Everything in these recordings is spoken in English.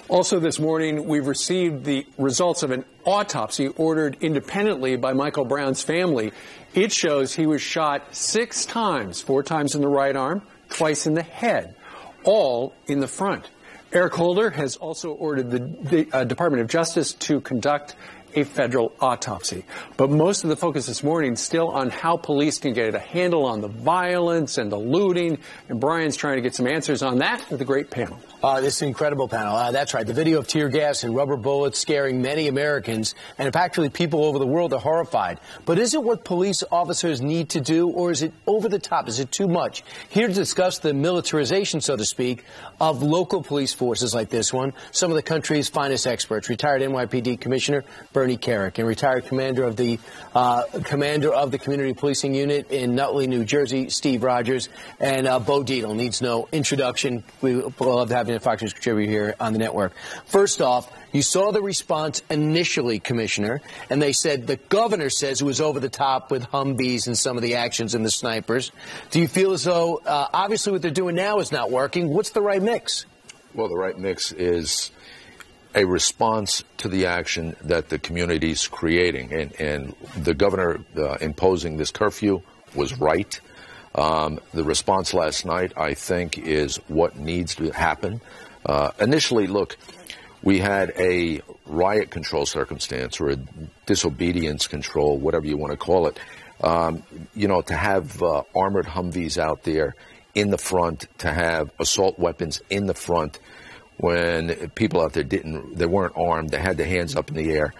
Also this morning, we've received the results of an autopsy ordered independently by Michael Brown's family. It shows he was shot 6 times, 4 times in the right arm, twice in the head, all in the front. Eric Holder has also ordered the Department of Justice to conduct a federal autopsy. But most of the focus this morning still on how police can get a handle on the violence and the looting. And Brian's trying to get some answers on that with a great panel. This is an incredible panel. That's right. The video of tear gas and rubber bullets scaring many Americans, and actually people over the world are horrified. But is it what police officers need to do, or is it over the top? Is it too much? Here to discuss the militarization, so to speak, of local police forces like this one, some of the country's finest experts, retired NYPD Commissioner Bernie Kerik and retired commander of the Community Policing Unit in Nutley, New Jersey, Steve Rogers, and Bo Dietl needs no introduction. We love having a Fox News contributor here on the network. First off, you saw the response initially, Commissioner, and they said the governor says it was over the top with Humvees and some of the actions and the snipers. Do you feel as though obviously what they're doing now is not working? What's the right mix? Well, the right mix is a response to the action that the community's creating, and the governor imposing this curfew was right. The response last night, I think, is what needs to happen. Initially, look, we had a riot control circumstance or a disobedience control, whatever you want to call it. To have armored Humvees out there in the front, to have assault weapons in the front when people out there they weren't armed, they had their hands up in the air.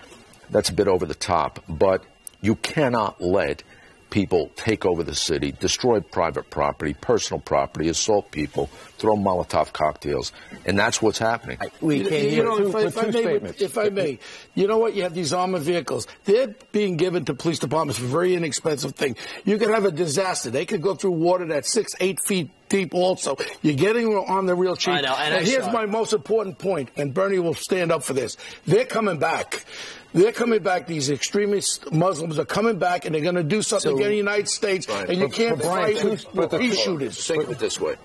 That's a bit over the top, but you cannot let people take over the city, destroy private property, personal property, assault people, throw Molotov cocktails, and that's what's happening. If I may, you know what? You have these armored vehicles. They're being given to police departments for a very inexpensive thing. You could have a disaster. They could go through water that's 6-8 feet deep also. You're getting on the real cheap. I know, and here's my most important point, and Bernie will stand up for this. They're coming back. They're coming back. These extremist Muslims are coming back, and they're going to do something again in the United States, and you can't fight with pea shooters. Think of it this way.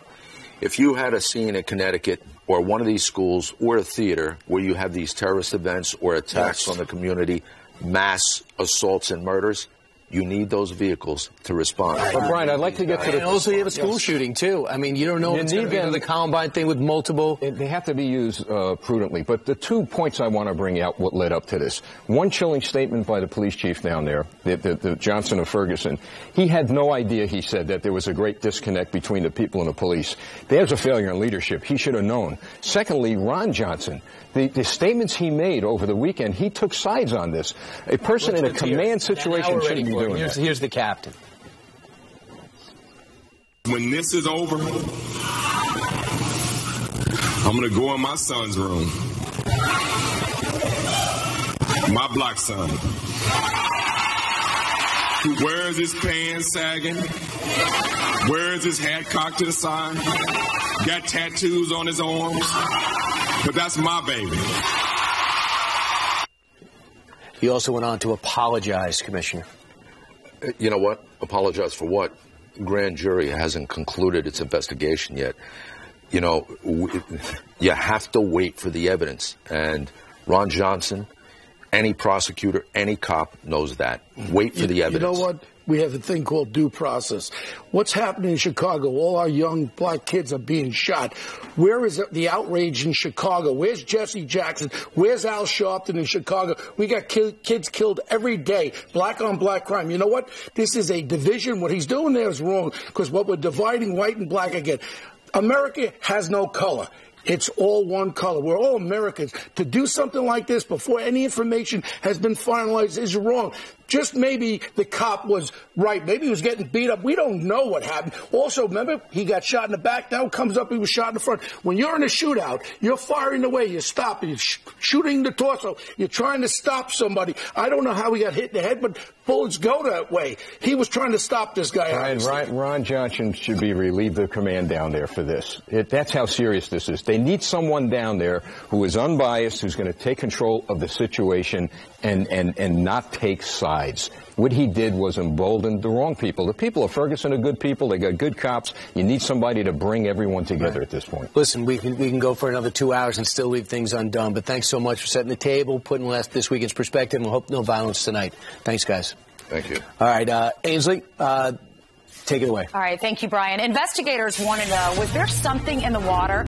If you had a scene in Connecticut or one of these schools or a theater where you have these terrorist events or attacks on the community, mass assaults and murders, you need those vehicles to respond. But Brian, I'd like to get to the... And also you have a school shooting, too. I mean, you don't know if it's going to be the Columbine thing with multiple... They have to be used prudently. But the 2 points I want to bring out what led up to this. One chilling statement by the police chief down there, the Johnson of Ferguson. He had no idea, he said, that there was a great disconnect between the people and the police. There's a failure in leadership. He should have known. Secondly, Ron Johnson. The statements he made over the weekend, he took sides on this. A person in a command situation shouldn't be doing that. Here's the captain. When this is over, I'm going to go in my son's room. My black son. Who wears his pants sagging, wears his hat cocked to the side, got tattoos on his arms. But that's my baby. He also went on to apologize, Commissioner. You know what? Apologize for what? Grand jury hasn't concluded its investigation yet. You know, you have to wait for the evidence. And Ron Johnson, any prosecutor, any cop knows that. Wait for the evidence. You know what? We have a thing called due process. What's happening in Chicago? All our young black kids are being shot. Where is the outrage in Chicago? Where's Jesse Jackson? Where's Al Sharpton in Chicago? We got kids killed every day. Black on black crime. You know what? This is a division. What he's doing there is wrong, because what we're dividing white and black again. America has no color. It's all one color. We're all Americans. To do something like this before any information has been finalized is wrong. Just maybe the cop was right. Maybe he was getting beat up. We don't know what happened. Also, remember, he got shot in the back. Now it comes up he was shot in the front. When you're in a shootout, you're firing away. You're stopping. You're shooting the torso. You're trying to stop somebody. I don't know how he got hit in the head, but bullets go that way. He was trying to stop this guy. Ron Johnson should be relieved of command down there for this. That's how serious this is. They need someone down there who is unbiased, who's going to take control of the situation and not take sides. sides. What he did was embolden the wrong people. The people of Ferguson are good people. They got good cops. You need somebody to bring everyone together at this point. Listen, we can go for another 2 hours and still leave things undone. But thanks so much for setting the table, putting this weekend's perspective, and we hope no violence tonight. Thanks, guys. Thank you. All right, Ainsley, take it away. All right, thank you, Brian. Investigators want to know, was there something in the water